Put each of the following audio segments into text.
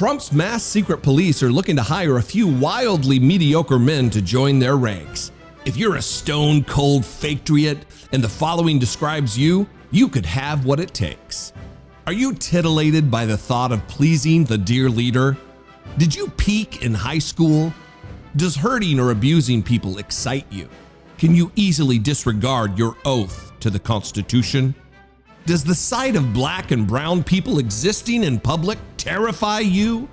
Trump's mass secret police are looking to hire a few wildly mediocre men to join their ranks. If you're a stone-cold patriot and the following describes you, you could have what it takes. Are you titillated by the thought of pleasing the dear leader? Did you peak in high school? Does hurting or abusing people excite you? Can you easily disregard your oath to the Constitution? Does the sight of black and brown people existing in public terrify you?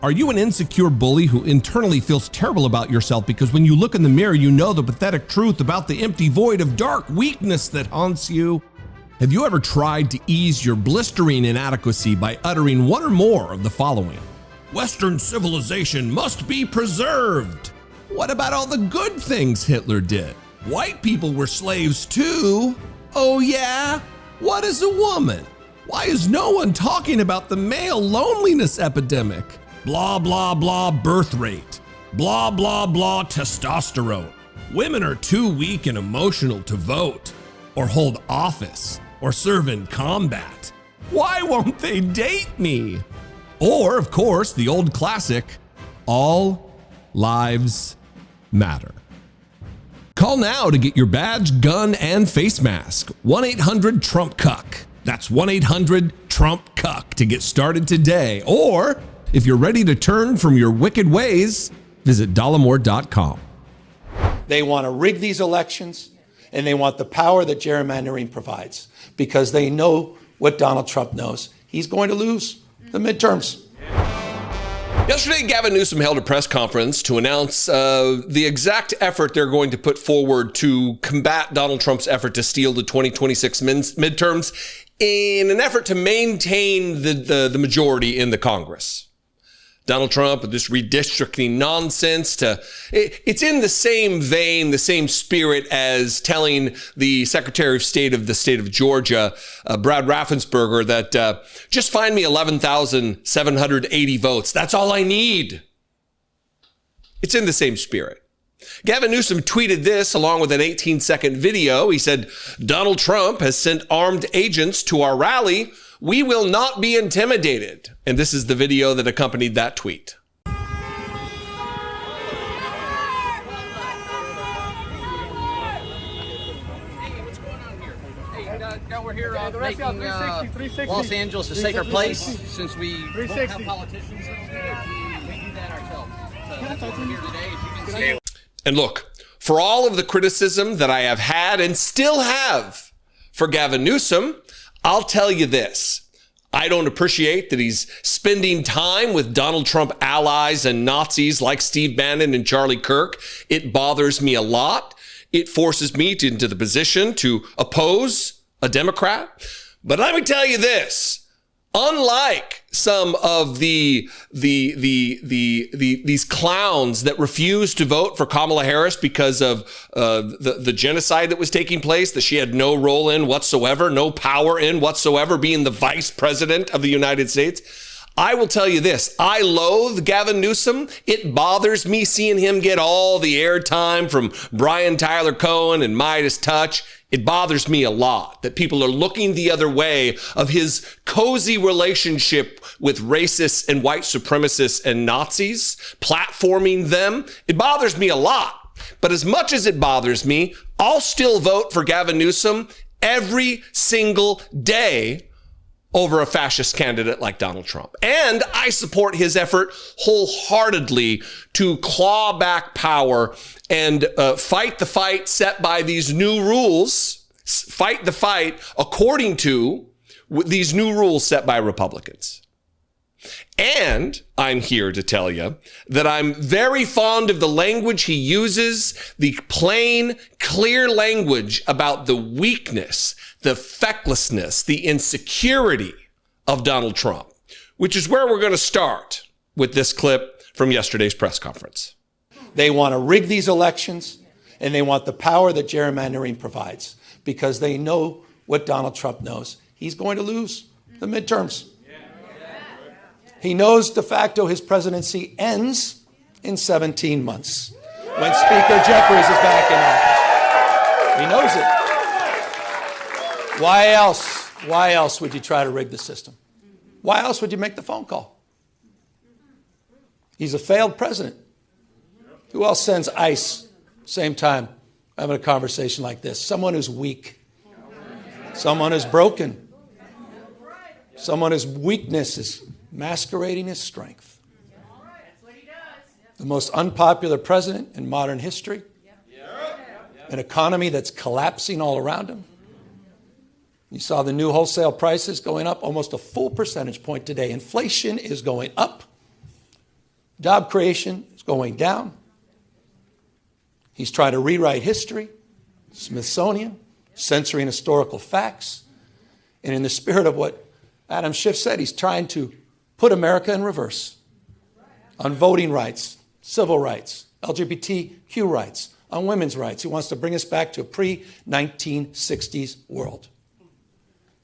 Are you an insecure bully who internally feels terrible about yourself because when you look in the mirror, you know the pathetic truth about the empty void of dark weakness that haunts you? Have you ever tried to ease your blistering inadequacy by uttering one or more of the following? Western civilization must be preserved. What about all the good things Hitler did? White people were slaves too. Oh yeah? What is a woman? Why is no one talking about the male loneliness epidemic? Blah, blah, blah birth rate. Blah, blah, blah testosterone. Women are too weak and emotional to vote, or hold office, or serve in combat. Why won't they date me? Or, of course, the old classic, all lives matter. Call now to get your badge, gun, and face mask. 1-800-TRUMP-CUCK. That's 1-800-TRUMP-CUCK to get started today. Or, if you're ready to turn from your wicked ways, visit Dollemore.com. They want to rig these elections, and they want the power that gerrymandering provides, because they know what Donald Trump knows. He's going to lose the midterms. Yesterday, Gavin Newsom held a press conference to announce the exact effort they're going to put forward to combat Donald Trump's effort to steal the 2026 midterms in an effort to maintain the majority in the Congress. Donald Trump with this redistricting nonsense it's in the same vein, the same spirit as telling the Secretary of State of the state of Georgia, Brad Raffensperger, that just find me 11,780 votes. That's all I need. It's in the same spirit. Gavin Newsom tweeted this along with an 18-second video. He said, Donald Trump has sent armed agents to our rally. We will not be intimidated. And this is the video that accompanied that tweet. Hey, what's going on here? Hey, now we're here making Los Angeles a safer place since we won't have politicians. We do that ourselves. So that's what we're here today, as you can see. And look, for all of the criticism that I have had and still have for Gavin Newsom, I'll tell you this. I don't appreciate that he's spending time with Donald Trump allies and Nazis like Steve Bannon and Charlie Kirk. It bothers me a lot. It forces me into the position to oppose a Democrat. But let me tell you this. Unlike some of these clowns that refused to vote for Kamala Harris because of the genocide that was taking place, that she had no role in whatsoever, no power in whatsoever, being the vice president of the United States, I will tell you this. I loathe Gavin Newsom. It bothers me seeing him get all the airtime from Brian Tyler Cohen and Midas Touch. It bothers me a lot that people are looking the other way of his cozy relationship with racists and white supremacists and Nazis, platforming them. It bothers me a lot. But as much as it bothers me, I'll still vote for Gavin Newsom every single day over a fascist candidate like Donald Trump. And I support his effort wholeheartedly to claw back power and fight the fight set by these new rules, fight the fight according to these new rules set by Republicans. And I'm here to tell you that I'm very fond of the language he uses, the plain, clear language about the weakness, the fecklessness, the insecurity of Donald Trump, which is where we're going to start with this clip from yesterday's press conference. They want to rig these elections, and they want the power that gerrymandering provides, because they know what Donald Trump knows. He's going to lose the midterms. He knows de facto his presidency ends in 17 months when Speaker Jeffries is back in office. He knows it. Why else? Why else would you try to rig the system? Why else would you make the phone call? He's a failed president. Who else sends ICE? Same time, having a conversation like this. Someone who's weak. Someone who's broken. Someone whose weakness is masquerading as strength. The most unpopular president in modern history. An economy that's collapsing all around him. You saw the new wholesale prices going up almost a full percentage point today. Inflation is going up. Job creation is going down. He's trying to rewrite history, Smithsonian, censoring historical facts. And in the spirit of what Adam Schiff said, he's trying to put America in reverse on voting rights, civil rights, LGBTQ rights, on women's rights. He wants to bring us back to a pre-1960s world.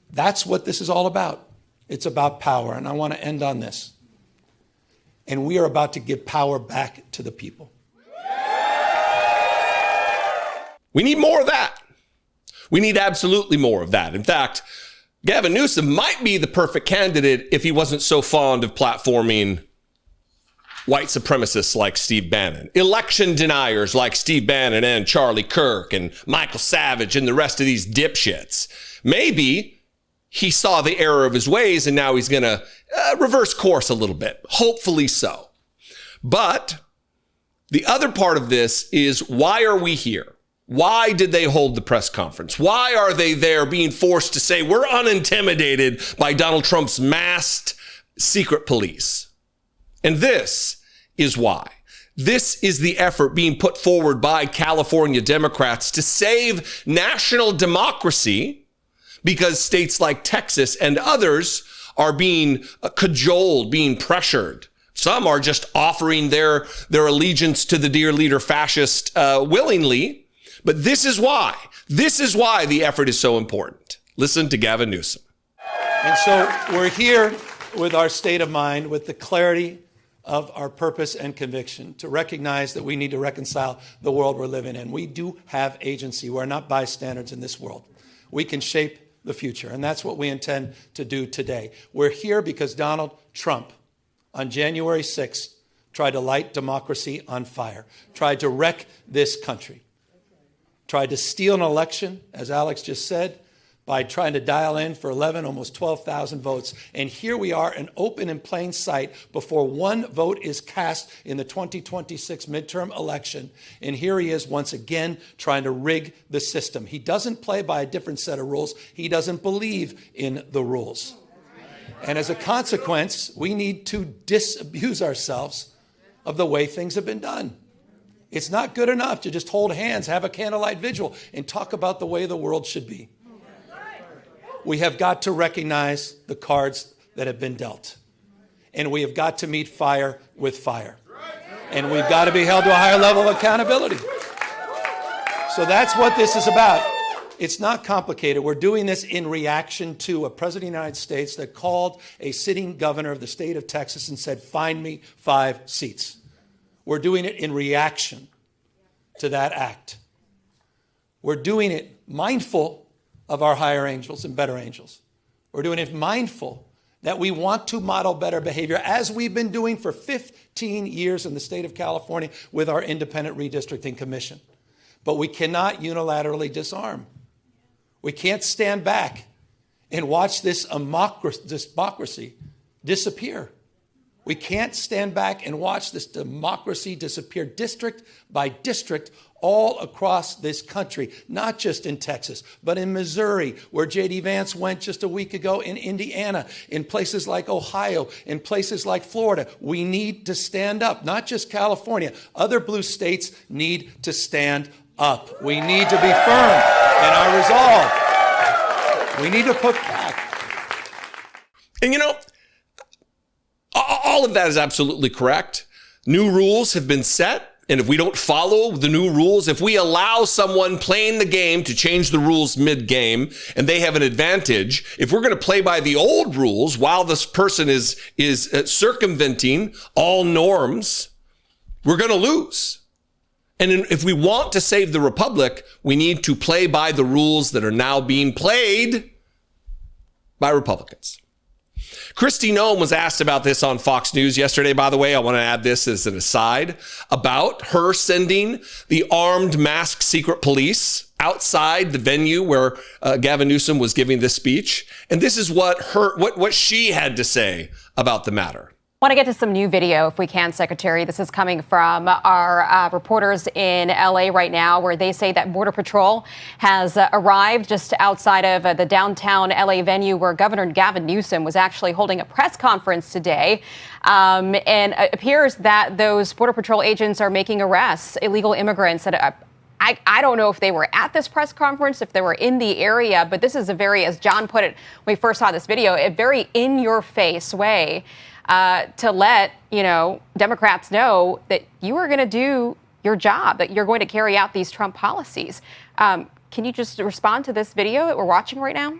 That's what this is all about. It's about power. And I want to end on this. And we are about to give power back to the people. We need more of that. We need absolutely more of that. In fact, Gavin Newsom might be the perfect candidate if he wasn't so fond of platforming white supremacists like Steve Bannon, election deniers like Steve Bannon and Charlie Kirk and Michael Savage and the rest of these dipshits. Maybe he saw the error of his ways and now he's going to reverse course a little bit. Hopefully so. But the other part of this is, why are we here? Why did they hold the press conference? Why are they there being forced to say we're unintimidated by Donald Trump's masked secret police? And this is why. This is the effort being put forward by California Democrats to save national democracy, because states like Texas and others are being cajoled, being pressured. Some are just offering their allegiance to the dear leader fascist willingly. But this is why. This is why the effort is so important. Listen to Gavin Newsom. And so we're here with our state of mind, with the clarity of our purpose and conviction, to recognize that we need to reconcile the world we're living in. We do have agency. We're not bystanders in this world. We can shape the future, and that's what we intend to do today. We're here because Donald Trump, on January 6th, tried to light democracy on fire, tried to wreck this country, tried to steal an election, as Alex just said, by trying to dial in for 11, almost 12,000 votes. And here we are, in open and plain sight, before one vote is cast in the 2026 midterm election. And here he is once again trying to rig the system. He doesn't play by a different set of rules. He doesn't believe in the rules. And as a consequence, we need to disabuse ourselves of the way things have been done. It's not good enough to just hold hands, have a candlelight vigil, and talk about the way the world should be. We have got to recognize the cards that have been dealt. And we have got to meet fire with fire. And we've got to be held to a higher level of accountability. So that's what this is about. It's not complicated. We're doing this in reaction to a president of the United States that called a sitting governor of the state of Texas and said, "Find me 5 seats." We're doing it in reaction to that act. We're doing it mindful of our higher angels and better angels. We're doing it mindful that we want to model better behavior, as we've been doing for 15 years in the state of California with our independent redistricting commission. But we cannot unilaterally disarm. We can't stand back and watch this democracy disappear. We can't stand back and watch this democracy disappear district by district all across this country, not just in Texas, but in Missouri, where J.D. Vance went just a week ago, in Indiana, in places like Ohio, in places like Florida. We need to stand up, not just California. Other blue states need to stand up. We need to be firm in our resolve. We need to put back. And you know, all of that is absolutely correct. New rules have been set. And if we don't follow the new rules, if we allow someone playing the game to change the rules mid-game and they have an advantage, if we're going to play by the old rules while this person is circumventing all norms, we're going to lose. And if we want to save the republic, we need to play by the rules that are now being played by Republicans. Kristi Noem was asked about this on Fox News yesterday, by the way. I want to add this as an aside about her sending the armed masked secret police outside the venue where Gavin Newsom was giving this speech. And this is what she had to say about the matter. I want to get to some new video, if we can, Secretary. This is coming from our reporters in L.A. right now, where they say that Border Patrol has arrived just outside of the downtown L.A. venue where Governor Gavin Newsom was actually holding a press conference today. And it appears that those Border Patrol agents are making arrests, illegal immigrants that I don't know if they were at this press conference, if they were in the area, but this is a very, as John put it when we first saw this video, a very in-your-face way to let, Democrats know that you are going to do your job, that you're going to carry out these Trump policies. Can you just respond to this video that we're watching right now?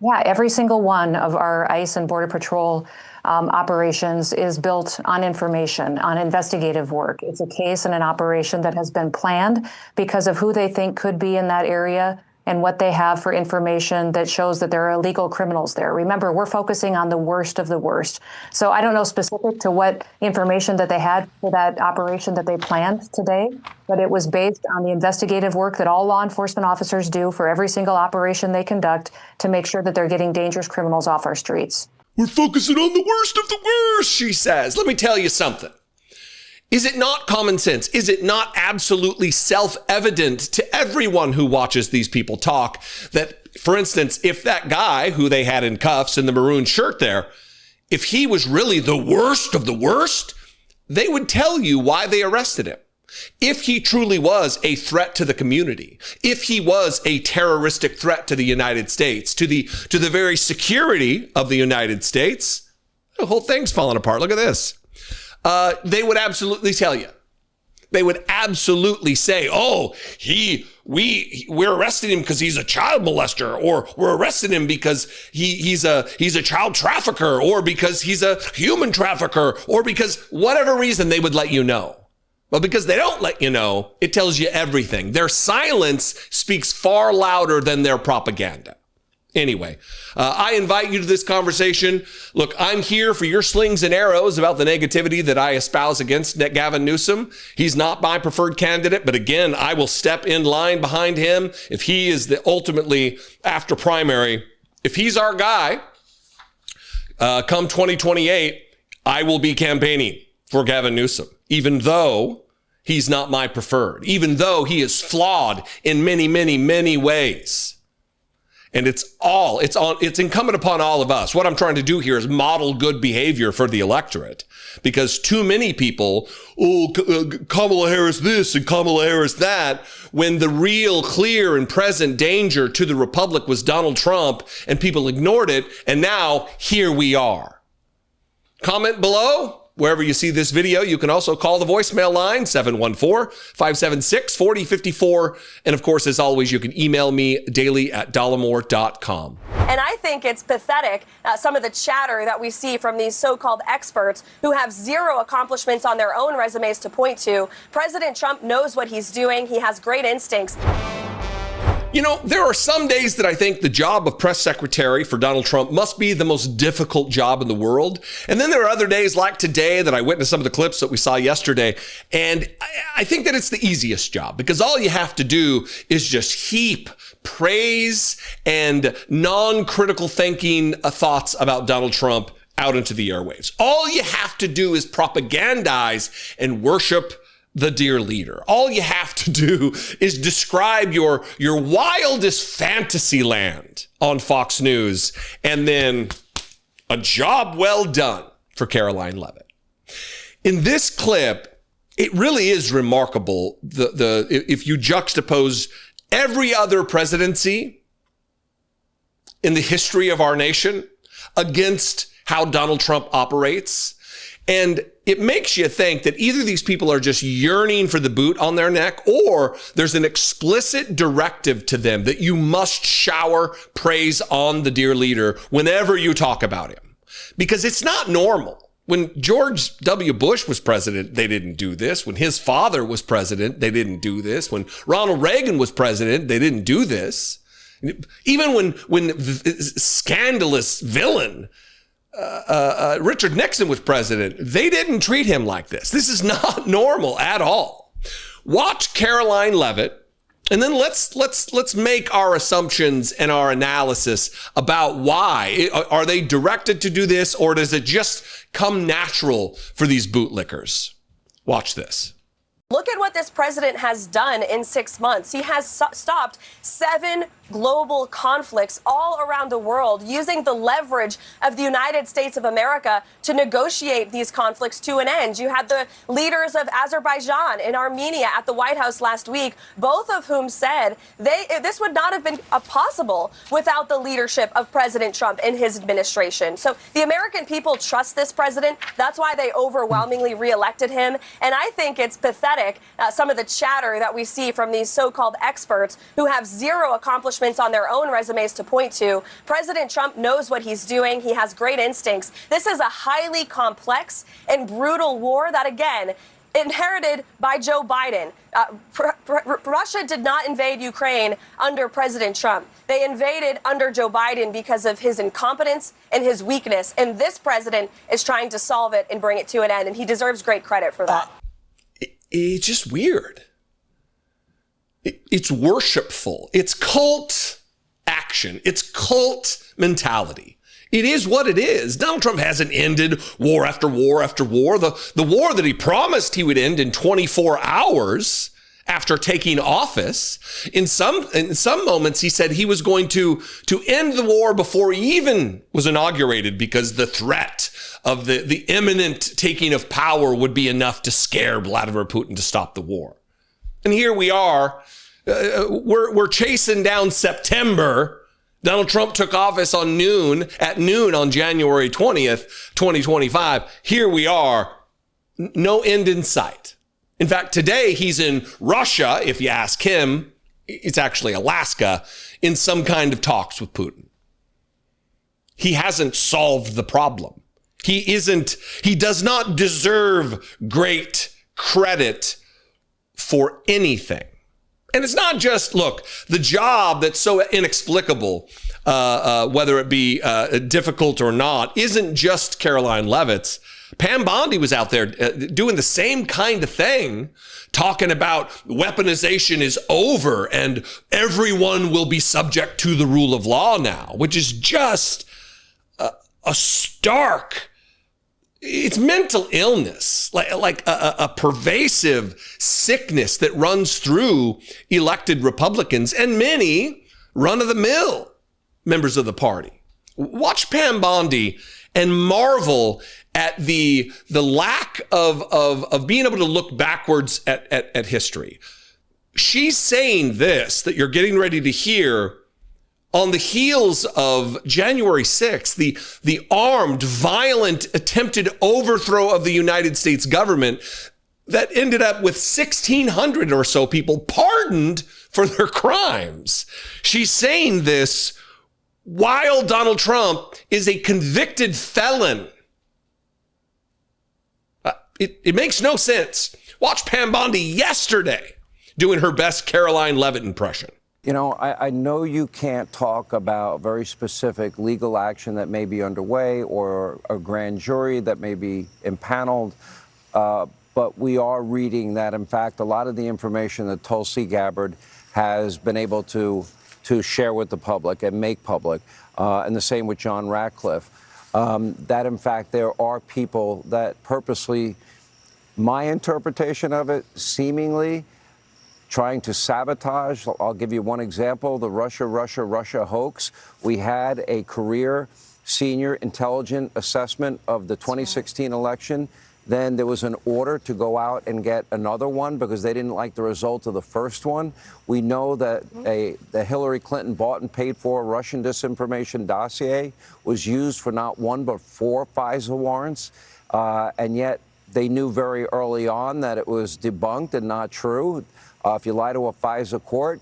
Yeah, every single one of our ICE and Border Patrol operations is built on information, on investigative work. It's a case and an operation that has been planned because of who they think could be in that area and what they have for information that shows that there are illegal criminals there. Remember, we're focusing on the worst of the worst. So I don't know specific to what information that they had for that operation that they planned today, but it was based on the investigative work that all law enforcement officers do for every single operation they conduct to make sure that they're getting dangerous criminals off our streets. We're focusing on the worst of the worst, she says. Let me tell you something. Is it not common sense? Is it not absolutely self-evident to everyone who watches these people talk that, for instance, if that guy who they had in cuffs in the maroon shirt there, if he was really the worst of the worst, they would tell you why they arrested him. If he truly was a threat to the community, if he was a terroristic threat to the United States, to the very security of the United States, the whole thing's falling apart. Look at this. They would absolutely tell you. They would absolutely say, oh, we're arresting him because he's a child molester, or we're arresting him because he's a child trafficker, or because he's a human trafficker, or because whatever reason they would let you know. But because they don't let you know, it tells you everything. Their silence speaks far louder than their propaganda. Anyway, I invite you to this conversation. Look, I'm here for your slings and arrows about the negativity that I espouse against Gavin Newsom. He's not my preferred candidate, but again, I will step in line behind him if he is ultimately, after primary, if he's our guy, come 2028, I will be campaigning for Gavin Newsom, even though he's not my preferred, even though he is flawed in many, many, many ways. And it's incumbent upon all of us. What I'm trying to do here is model good behavior for the electorate, because too many people, Kamala Harris this and Kamala Harris that, when the real, clear and present danger to the republic was Donald Trump, and people ignored it. And now here we are. Comment below. Wherever you see this video, you can also call the voicemail line, 714-576-4054. And of course, as always, you can email me daily@dollemore.com. And I think it's pathetic, some of the chatter that we see from these so-called experts who have zero accomplishments on their own resumes to point to. President Trump knows what he's doing. He has great instincts. You know, there are some days that I think the job of press secretary for Donald Trump must be the most difficult job in the world. And then there are other days like today that I witnessed some of the clips that we saw yesterday. And I think that it's the easiest job, because all you have to do is just heap praise and non-critical thinking thoughts about Donald Trump out into the airwaves. All you have to do is propagandize and worship the dear leader. All you have to do is describe your wildest fantasy land on Fox News, and then a job well done for Karoline Leavitt. In this clip, it really is remarkable if you juxtapose every other presidency in the history of our nation against how Donald Trump operates. And it makes you think that either these people are just yearning for the boot on their neck, or there's an explicit directive to them that you must shower praise on the dear leader whenever you talk about him. Because it's not normal. When George W. Bush was president, they didn't do this. When his father was president, they didn't do this. When Ronald Reagan was president, they didn't do this. Even when the scandalous villain Richard Nixon was president, they didn't treat him like this. This is not normal at all. Watch Karoline Leavitt, and then let's make our assumptions and our analysis about why. Are they directed to do this, or does it just come natural for these bootlickers? Watch this. Look at what this president has done in 6 months. He has stopped 7 global conflicts all around the world, using the leverage of the United States of America to negotiate these conflicts to an end. You had the leaders of Azerbaijan and Armenia at the White House last week, both of whom said this would not have been possible without the leadership of President Trump and his administration. So the American people trust this president. That's why they overwhelmingly reelected him. And I think it's pathetic, some of the chatter that we see from these so-called experts who have zero accomplishments on their own resumes to point to. President Trump knows what he's doing. He has great instincts. This is a highly complex and brutal war that, again, inherited by Joe Biden. Russia did not invade Ukraine under President Trump. They invaded under Joe Biden because of his incompetence and his weakness. And this president is trying to solve it and bring it to an end. And he deserves great credit for that. It's just weird. It's worshipful. It's cult action. It's cult mentality. It is what it is. Donald Trump hasn't ended war after war after war. The war that he promised he would end in 24 hours after taking office. In some moments, he said he was going to end the war before he even was inaugurated, because the threat of the imminent taking of power would be enough to scare Vladimir Putin to stop the war. And here we are, we're chasing down September. Donald Trump took office at noon on January 20th, 2025. Here we are, no end in sight. In fact, today he's in Russia. If you ask him, it's actually Alaska, in some kind of talks with Putin. He hasn't solved the problem. He does not deserve great credit for anything. And it's not just, look, the job that's so inexplicable, whether it be difficult or not, isn't just Karoline Leavitt's. Pam Bondi was out there doing the same kind of thing, talking about weaponization is over and everyone will be subject to the rule of law now, which is just a stark, it's mental illness, like a pervasive sickness that runs through elected Republicans and many run-of-the-mill members of the party. Watch Pam Bondi and marvel at the lack of being able to look backwards at history. She's saying this that you're getting ready to hear on the heels of January 6th, the armed, violent, attempted overthrow of the United States government that ended up with 1,600 or so people pardoned for their crimes. She's saying this while Donald Trump is a convicted felon. It makes no sense. Watch Pam Bondi yesterday doing her best Karoline Leavitt impression. You know, I know you can't talk about very specific legal action that may be underway or a grand jury that may be impaneled, but we are reading that, in fact, a lot of the information that Tulsi Gabbard has been able to share with the public and make public, and the same with John Ratcliffe, that, in fact, there are people that purposely, my interpretation of it, seemingly trying to sabotage. I'll give you one example, the Russia hoax. We had a career senior intelligence assessment of the 2016 election. Then there was an order to go out and get another one because they didn't like the result of the first one. We know that the Hillary Clinton bought and paid for Russian disinformation dossier was used for not one but 4 FISA warrants, and yet they knew very early on that it was debunked and not true. If you lie to a FISA court,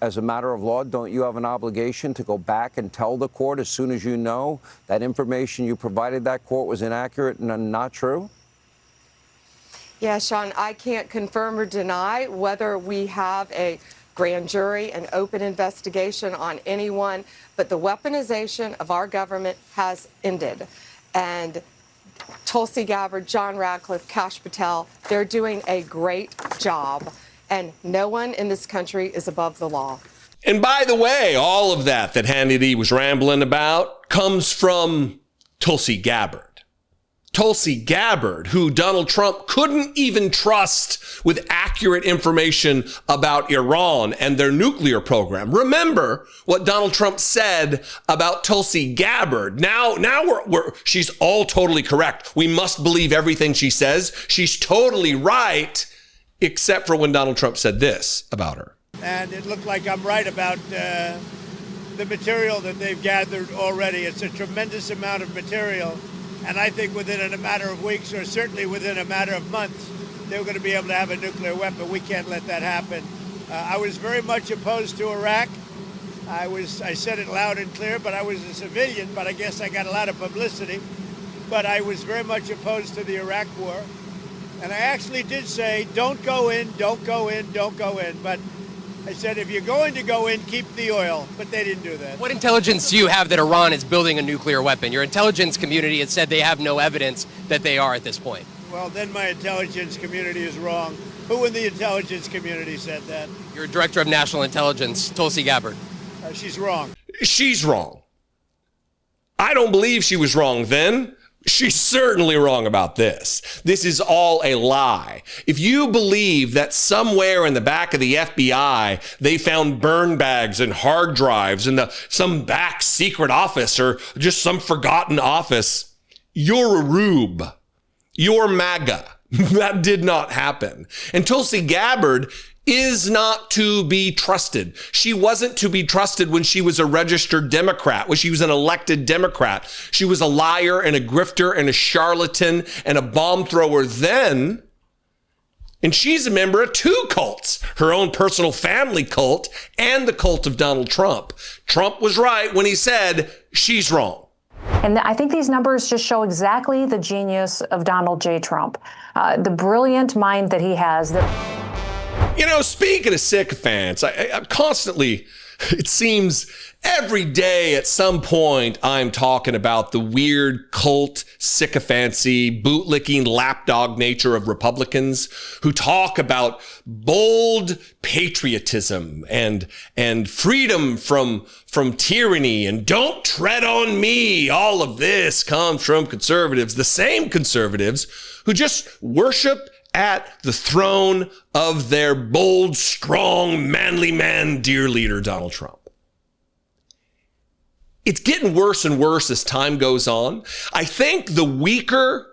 as a matter of law, don't you have an obligation to go back and tell the court as soon as you know that information you provided that court was inaccurate and not true? Yeah, Sean, I can't confirm or deny whether we have a grand jury, an open investigation on anyone, but the weaponization of our government has ended. And Tulsi Gabbard, John Radcliffe, Kash Patel, they're doing a great job, and no one in this country is above the law. And by the way, all of that Hannity was rambling about comes from Tulsi Gabbard. Tulsi Gabbard, who Donald Trump couldn't even trust with accurate information about Iran and their nuclear program. Remember what Donald Trump said about Tulsi Gabbard. Now she's all totally correct. We must believe everything she says. She's totally right, except for when Donald Trump said this about her. And it looked like I'm right about the material that they've gathered already. It's a tremendous amount of material. And I think within a matter of weeks, or certainly within a matter of months, they're going to be able to have a nuclear weapon. We can't let that happen. I was very much opposed to Iraq. I said it loud and clear, but I was a civilian, but I guess I got a lot of publicity. But I was very much opposed to the Iraq war. And I actually did say, don't go in, don't go in, don't go in. But I said, if you're going to go in, keep the oil. But they didn't do that. What intelligence do you have that Iran is building a nuclear weapon? Your intelligence community has said they have no evidence that they are at this point. Well, then my intelligence community is wrong. Who in the intelligence community said that? Your director of national intelligence, Tulsi Gabbard. She's wrong. She's wrong. I don't believe she was wrong then. She's certainly wrong about this. This is all a lie. If you believe that somewhere in the back of the FBI, they found burn bags and hard drives in some back secret office or just some forgotten office, you're a rube. You're MAGA. That did not happen. And Tulsi Gabbard is not to be trusted. She wasn't to be trusted when she was a registered Democrat, when she was an elected Democrat. She was a liar and a grifter and a charlatan and a bomb thrower then. And she's a member of two cults, her own personal family cult and the cult of Donald Trump. Trump was right when he said she's wrong. And I think these numbers just show exactly the genius of Donald J. Trump, the brilliant mind that he has. You know, speaking of sycophants, I'm constantly, it seems every day at some point, I'm talking about the weird cult sycophancy, bootlicking lapdog nature of Republicans who talk about bold patriotism and freedom from tyranny and don't tread on me. All of this comes from conservatives, the same conservatives who just worship at the throne of their bold, strong, manly man, dear leader, Donald Trump. It's getting worse and worse as time goes on. I think the weaker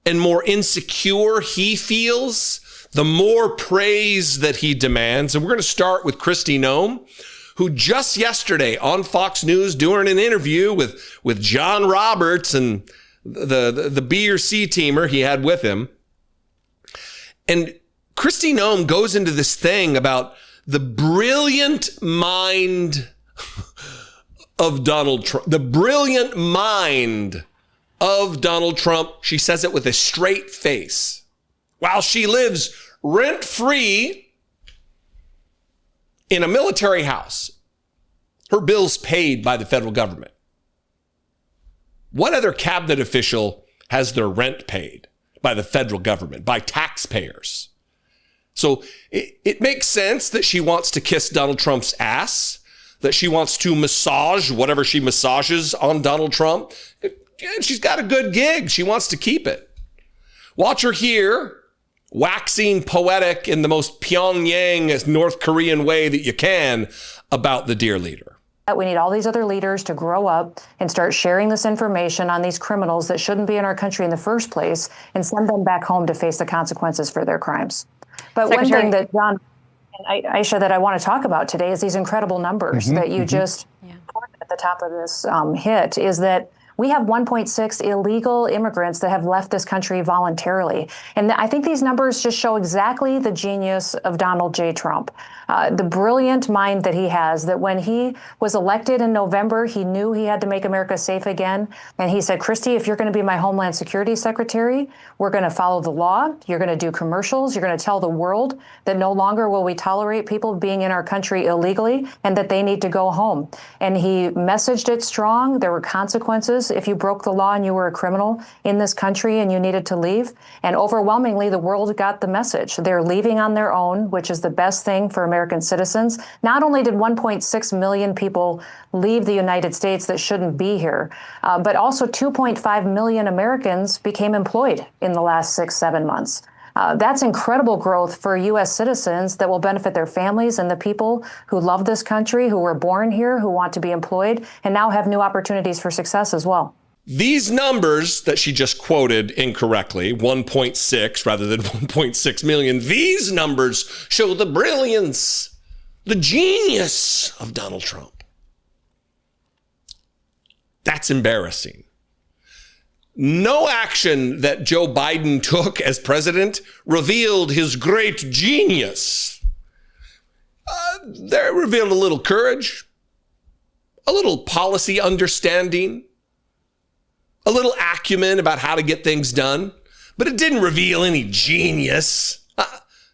and more insecure he feels, the more praise that he demands. And we're going to start with Kristi Noem, who just yesterday on Fox News doing an interview with John Roberts and the B or C teamer he had with him. And Kristi Noem goes into this thing about the brilliant mind of Donald Trump, the brilliant mind of Donald Trump. She says it with a straight face while she lives rent-free in a military house. Her bills paid by the federal government. What other cabinet official has their rent paid by the federal government, by taxpayers? So it makes sense that she wants to kiss Donald Trump's ass, that she wants to massage whatever she massages on Donald Trump. And she's got a good gig. She wants to keep it. Watch her here, waxing poetic in the most Pyongyang North Korean way that you can about the dear leader. We need all these other leaders to grow up and start sharing this information on these criminals that shouldn't be in our country in the first place and send them back home to face the consequences for their crimes. But one thing that John and Aisha that I want to talk about today is these incredible numbers that you just at the top of this hit, is that We have 1.6 illegal immigrants that have left this country voluntarily. And I think these numbers just show exactly the genius of Donald J. Trump. The brilliant mind that he has, that when he was elected in November, he knew he had to make America safe again. And he said, Kristi, if you're going to be my Homeland Security Secretary, we're going to follow the law. You're going to do commercials. You're going to tell the world that no longer will we tolerate people being in our country illegally and that they need to go home. And he messaged it strong. There were consequences if you broke the law and you were a criminal in this country and you needed to leave. And overwhelmingly, the world got the message. They're leaving on their own, which is the best thing for American citizens. Not only did 1.6 million people leave the United States that shouldn't be here, but also 2.5 million Americans became employed in the last 6-7 months. That's incredible growth for U.S. citizens that will benefit their families and the people who love this country, who were born here, who want to be employed, and now have new opportunities for success as well. These numbers that she just quoted incorrectly, 1.6 rather than 1.6 million, these numbers show the brilliance, the genius of Donald Trump. That's embarrassing. No action that Joe Biden took as president revealed his great genius. They revealed a little courage, a little policy understanding, a little acumen about how to get things done, but it didn't reveal any genius.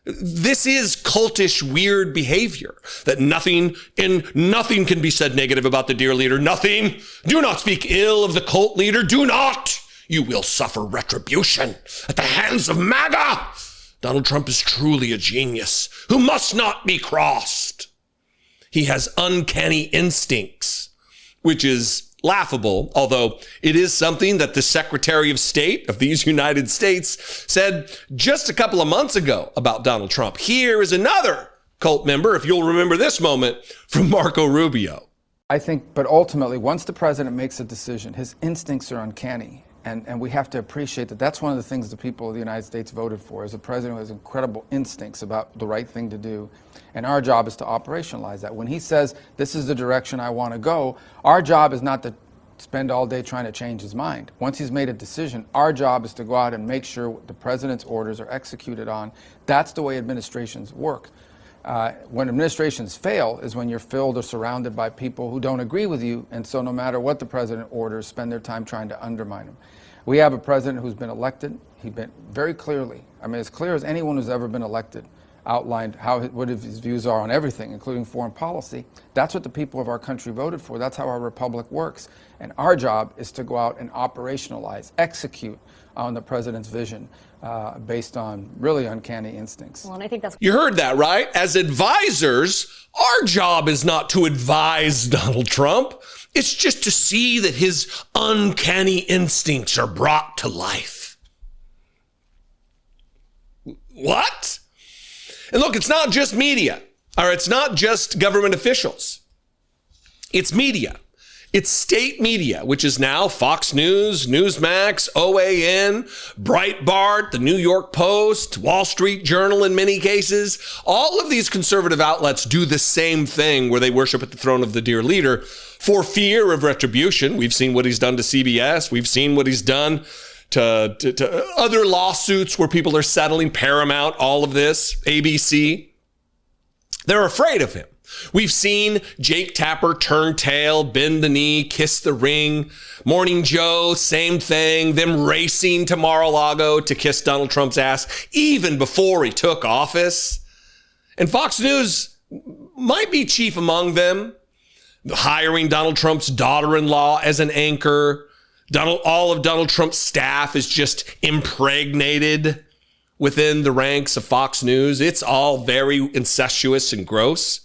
This is cultish, weird behavior that nothing can be said negative about the dear leader. Nothing. Do not speak ill of the cult leader. Do not. You will suffer retribution at the hands of MAGA. Donald Trump is truly a genius who must not be crossed. He has uncanny instincts, which is laughable, although it is something that the Secretary of State of these United States said just a couple of months ago about Donald Trump. Here is another cult member, if you'll remember this moment, from Marco Rubio. I think, but ultimately, once the president makes a decision, his instincts are uncanny. And we have to appreciate that that's one of the things the people of the United States voted for, is a president who has incredible instincts about the right thing to do. And our job is to operationalize that. When he says, this is the direction I want to go, our job is not to spend all day trying to change his mind. Once he's made a decision, our job is to go out and make sure the president's orders are executed on. That's the way administrations work. When administrations fail is when you're filled or surrounded by people who don't agree with you, and so no matter what the president orders, spend their time trying to undermine him. We have a president who's been elected. He's been very clearly, I mean, as clear as anyone who's ever been elected, outlined what his views are on everything, including foreign policy. That's what the people of our country voted for. That's how our republic works. And our job is to go out and operationalize, execute on the president's vision based on really uncanny instincts. Well, and I think that's... You heard that, right? As advisors, our job is not to advise Donald Trump. It's just to see that his uncanny instincts are brought to life. What? And look, it's not just media, or it's not just government officials. It's media. It's state media, which is now Fox News, Newsmax, OAN, Breitbart, the New York Post, Wall Street Journal in many cases. All of these conservative outlets do the same thing where they worship at the throne of the dear leader for fear of retribution. We've seen what he's done to CBS. We've seen what he's done to other lawsuits where people are settling, Paramount, all of this, ABC. They're afraid of him. We've seen Jake Tapper turn tail, bend the knee, kiss the ring. Morning Joe, same thing. Them racing to Mar-a-Lago to kiss Donald Trump's ass even before he took office. And Fox News might be chief among them, hiring Donald Trump's daughter-in-law as an anchor. All of Donald Trump's staff is just impregnated within the ranks of Fox News. It's all very incestuous and gross.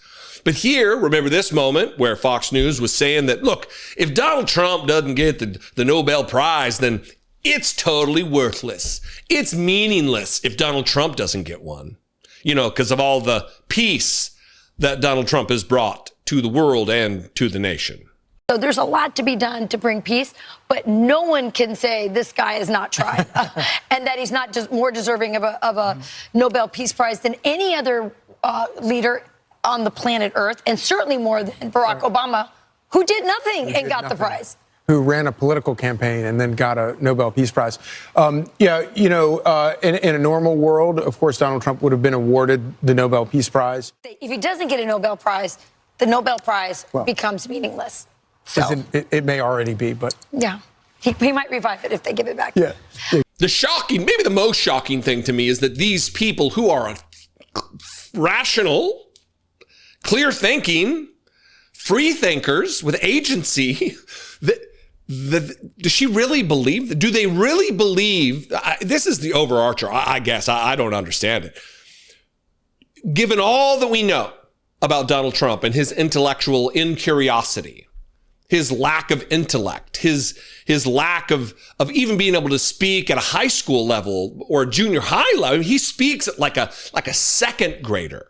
But here, remember this moment where Fox News was saying that, look, if Donald Trump doesn't get the Nobel Prize, then it's totally worthless. It's meaningless if Donald Trump doesn't get one, because of all the peace that Donald Trump has brought to the world and to the nation. So there's a lot to be done to bring peace, but no one can say this guy has not tried and that he's not just more deserving of a Nobel Peace Prize than any other leader on the planet Earth, and certainly more than Barack Obama, who did nothing and got the prize. who ran a political campaign and then got a Nobel Peace Prize. In a normal world, of course, Donald Trump would have been awarded the Nobel Peace Prize. If he doesn't get a Nobel Prize, the Nobel Prize becomes meaningless. So It may already be, but yeah, he might revive it if they give it back. Yeah. The shocking, maybe the most shocking thing to me is that these people who are rational, clear thinking, free thinkers with agency, does she really believe? Do they really believe? This is the overarcher, I guess. I don't understand it. Given all that we know about Donald Trump and his intellectual incuriosity, his lack of intellect, his lack of even being able to speak at a high school level or a junior high level, I mean, he speaks at like a second grader.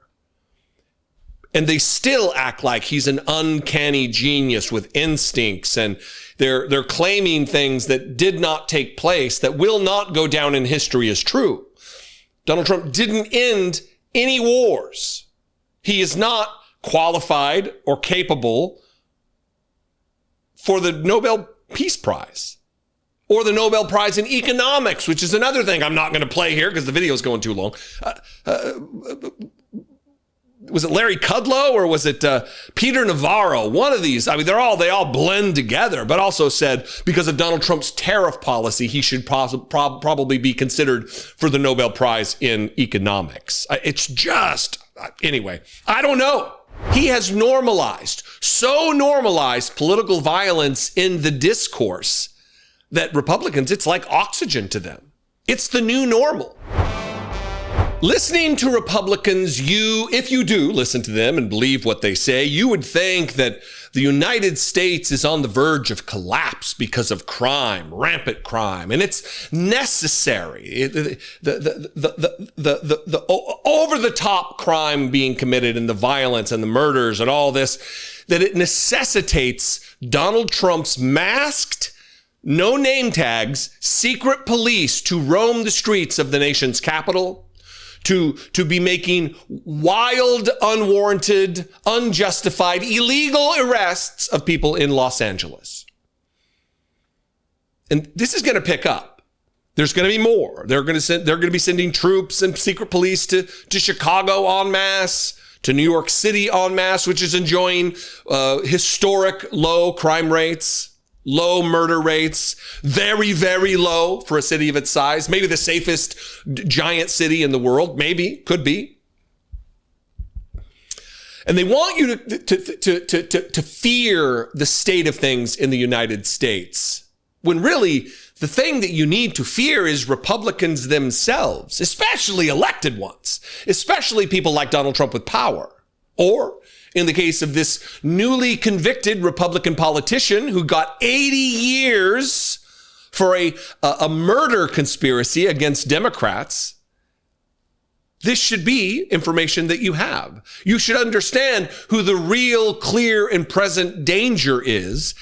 And they still act like he's an uncanny genius with instincts, and they're claiming things that did not take place, that will not go down in history as true. Donald Trump didn't end any wars. He is not qualified or capable for the Nobel Peace Prize or the Nobel Prize in Economics, which is another thing I'm not going to play here because the video is going too long. Was it Larry Kudlow or was it Peter Navarro? One of these. I mean, they all blend together, but also said because of Donald Trump's tariff policy, he should probably be considered for the Nobel Prize in Economics. It's just, anyway, I don't know. He has normalized political violence in the discourse that Republicans, it's like oxygen to them. It's the new normal. Listening to Republicans, if you do listen to them and believe what they say, you would think that the United States is on the verge of collapse because of crime, rampant crime, and it's necessary. The over-the-top crime being committed and the violence and the murders and all this, that it necessitates Donald Trump's masked, no name tags, secret police to roam the streets of the nation's capital, to be making wild, unwarranted, unjustified, illegal arrests of people in Los Angeles. And this is going to pick up. There's going to be more. They're going to be sending troops and secret police to Chicago en masse, to New York City en masse, which is enjoying historic low crime rates, low murder rates, very, very low for a city of its size. Maybe the safest giant city in the world. Maybe, could be. And they want you to fear the state of things in the United States, when really the thing that you need to fear is Republicans themselves, especially elected ones, especially people like Donald Trump with power. Or in the case of this newly convicted Republican politician who got 80 years for a murder conspiracy against Democrats, this should be information that you have. You should understand who the real, clear, and present danger is.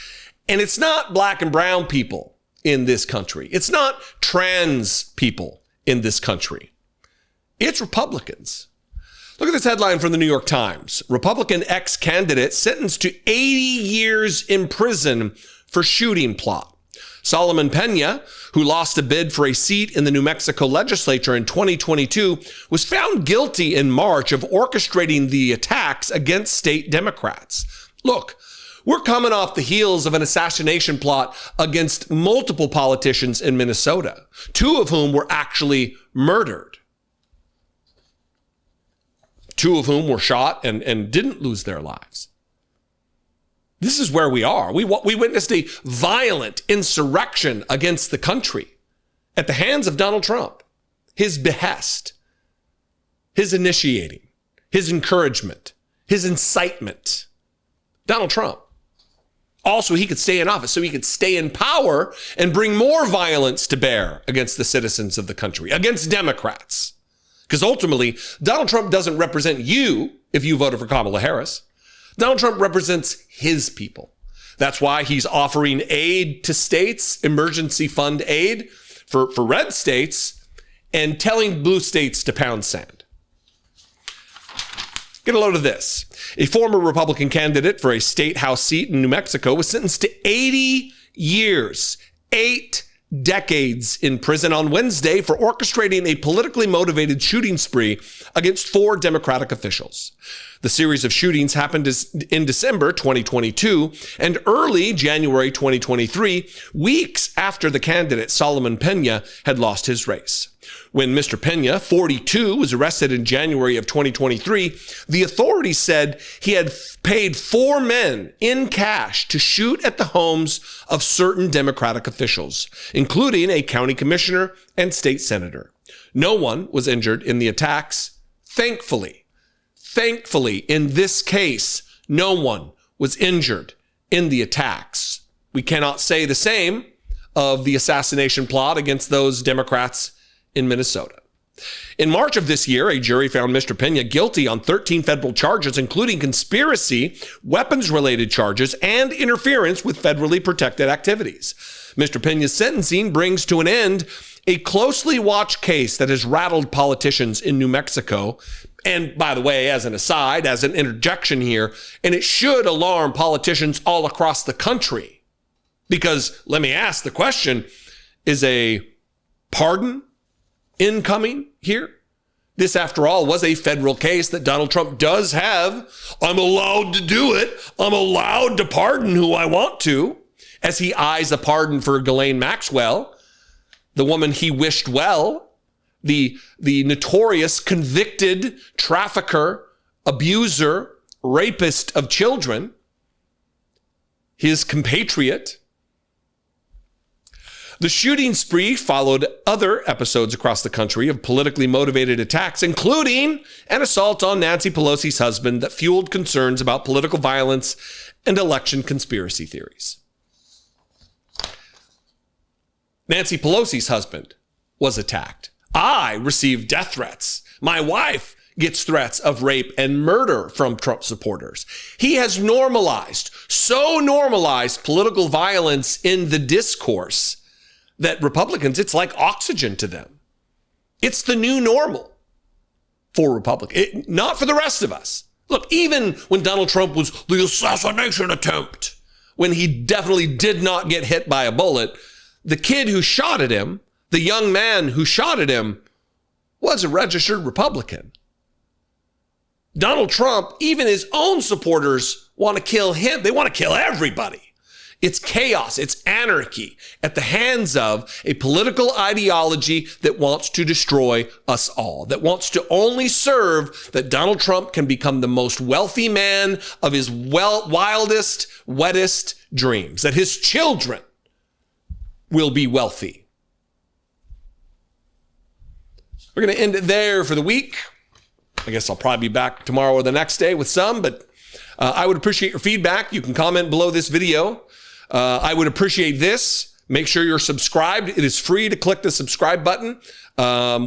And it's not black and brown people in this country. It's not trans people in this country. It's Republicans. Look at this headline from the New York Times. Republican ex-candidate sentenced to 80 years in prison for shooting plot. Solomon Pena, who lost a bid for a seat in the New Mexico legislature in 2022, was found guilty in March of orchestrating the attacks against state Democrats. Look, we're coming off the heels of an assassination plot against multiple politicians in Minnesota, two of whom were actually murdered. Two of whom were shot and didn't lose their lives. This is where we are. We witnessed a violent insurrection against the country at the hands of Donald Trump. His behest, his initiating, his encouragement, his incitement. Donald Trump. Also, he could stay in office so he could stay in power and bring more violence to bear against the citizens of the country, against Democrats. Because ultimately, Donald Trump doesn't represent you if you voted for Kamala Harris. Donald Trump represents his people. That's why he's offering aid to states, emergency fund aid for red states, and telling blue states to pound sand. Get a load of this. A former Republican candidate for a state house seat in New Mexico was sentenced to 80 years, 8 decades in prison on Wednesday for orchestrating a politically motivated shooting spree against 4 Democratic officials. The series of shootings happened in December 2022 and early January 2023, weeks after the candidate Solomon Pena had lost his race. When Mr. Pena, 42, was arrested in January of 2023, the authorities said he had paid 4 men in cash to shoot at the homes of certain Democratic officials, including a county commissioner and state senator. No one was injured in the attacks. Thankfully, in this case, no one was injured in the attacks. We cannot say the same of the assassination plot against those Democrats in Minnesota. In March of this year, a jury found Mr. Pena guilty on 13 federal charges, including conspiracy, weapons-related charges, and interference with federally protected activities. Mr. Pena's sentencing brings to an end a closely watched case that has rattled politicians in New Mexico. And by the way, as an aside, as an interjection here, and it should alarm politicians all across the country. Because let me ask the question, is a pardon incoming here? This, after all, was a federal case that Donald Trump does have. I'm allowed to do it. I'm allowed to pardon who I want to, as he eyes a pardon for Ghislaine Maxwell, the woman he wished well, the notorious convicted trafficker, abuser, rapist of children, his compatriot. The shooting spree followed other episodes across the country of politically motivated attacks, including an assault on Nancy Pelosi's husband that fueled concerns about political violence and election conspiracy theories. Nancy Pelosi's husband was attacked. I received death threats. My wife gets threats of rape and murder from Trump supporters. He has normalized political violence in the discourse that Republicans, it's like oxygen to them. It's the new normal for Republicans, not for the rest of us. Look, even when Donald Trump was the assassination attempt, when he definitely did not get hit by a bullet, the kid who shot at him, the young man who shot at him, was a registered Republican. Donald Trump, even his own supporters want to kill him. They want to kill everybody. It's chaos, it's anarchy at the hands of a political ideology that wants to destroy us all, that wants to only serve that Donald Trump can become the most wealthy man of his wildest, wettest dreams, that his children will be wealthy. We're going to end it there for the week. I guess I'll probably be back tomorrow or the next day with some, but I would appreciate your feedback. You can comment below this video. I would appreciate this. Make sure you're subscribed. It is free to click the subscribe button.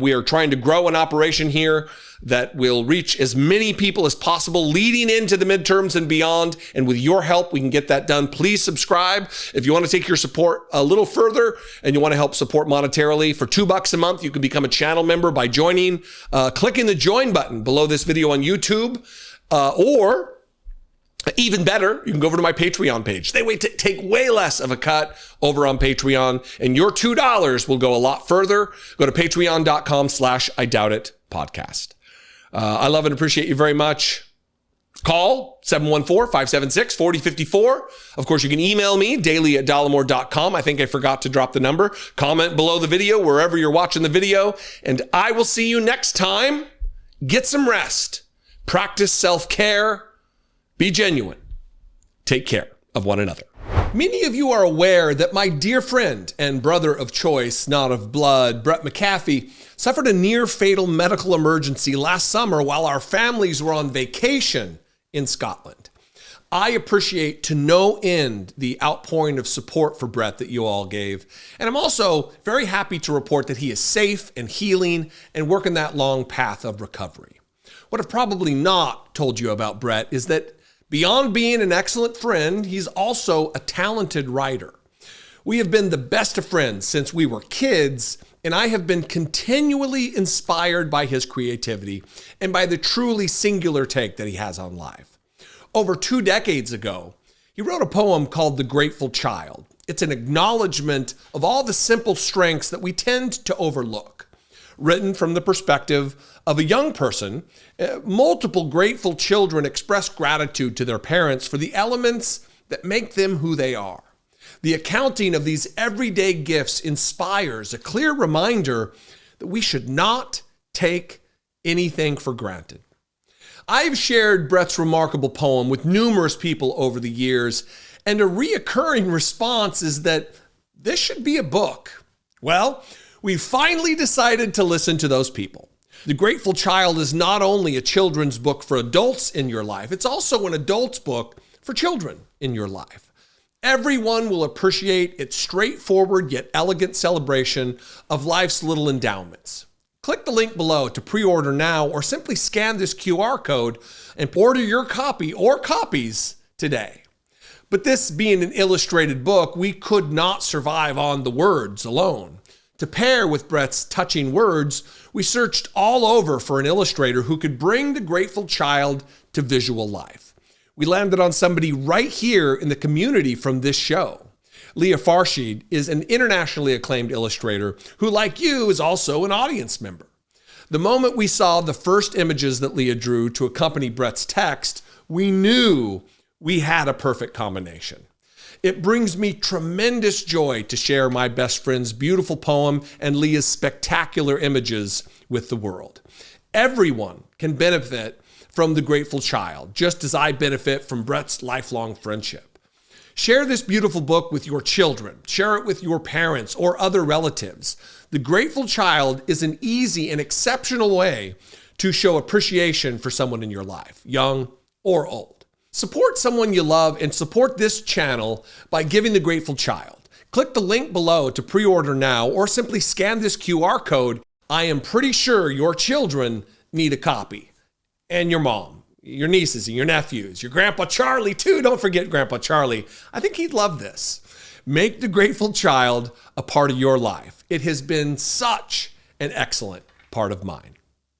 We are trying to grow an operation here that will reach as many people as possible leading into the midterms and beyond. And with your help, we can get that done. Please subscribe. If you want to take your support a little further and you want to help support monetarily, for $2 a month, you can become a channel member by joining, clicking the join button below this video on YouTube, or even better, you can go over to my Patreon page. They take way less of a cut over on Patreon, and your $2 will go a lot further. Go to patreon.com/IDoubtIt podcast. I love and appreciate you very much. Call 714-576-4054. Of course, you can email me, daily@dollemore.com. I think I forgot to drop the number. Comment below the video, wherever you're watching the video, and I will see you next time. Get some rest. Practice self-care. Be genuine. Take care of one another. Many of you are aware that my dear friend and brother of choice, not of blood, Brett McAfee, suffered a near-fatal medical emergency last summer while our families were on vacation in Scotland. I appreciate to no end the outpouring of support for Brett that you all gave. And I'm also very happy to report that he is safe and healing and working that long path of recovery. What I've probably not told you about Brett is that beyond being an excellent friend, he's also a talented writer. We have been the best of friends since we were kids, and I have been continually inspired by his creativity and by the truly singular take that he has on life. Over 2 decades ago, he wrote a poem called The Grateful Child, It's an acknowledgement of all the simple strengths that we tend to overlook. Written from the perspective of a young person, multiple grateful children express gratitude to their parents for the elements that make them who they are. The accounting of these everyday gifts inspires a clear reminder that we should not take anything for granted. I've shared Brett's remarkable poem with numerous people over the years, and a reoccurring response is that this should be a book. Well, we finally decided to listen to those people. The Grateful Child is not only a children's book for adults in your life, it's also an adult's book for children in your life. Everyone will appreciate its straightforward yet elegant celebration of life's little endowments. Click the link below to pre-order now, or simply scan this QR code and order your copy or copies today. But this being an illustrated book, we could not survive on the words alone. To pair with Brett's touching words, we searched all over for an illustrator who could bring the Grateful Child to visual life. We landed on somebody right here in the community from this show. Leah Farshid is an internationally acclaimed illustrator who, like you, is also an audience member. The moment we saw the first images that Leah drew to accompany Brett's text, we knew we had a perfect combination. It brings me tremendous joy to share my best friend's beautiful poem and Leah's spectacular images with the world. Everyone can benefit from The Grateful Child, just as I benefit from Brett's lifelong friendship. Share this beautiful book with your children. Share it with your parents or other relatives. The Grateful Child is an easy and exceptional way to show appreciation for someone in your life, young or old. Support someone you love and support this channel by giving The Grateful Child. Click the link below to pre-order now, or simply scan this QR code. I am pretty sure your children need a copy. And your mom, your nieces and your nephews, your Grandpa Charlie too. Don't forget Grandpa Charlie. I think he'd love this. Make The Grateful Child a part of your life. It has been such an excellent part of mine.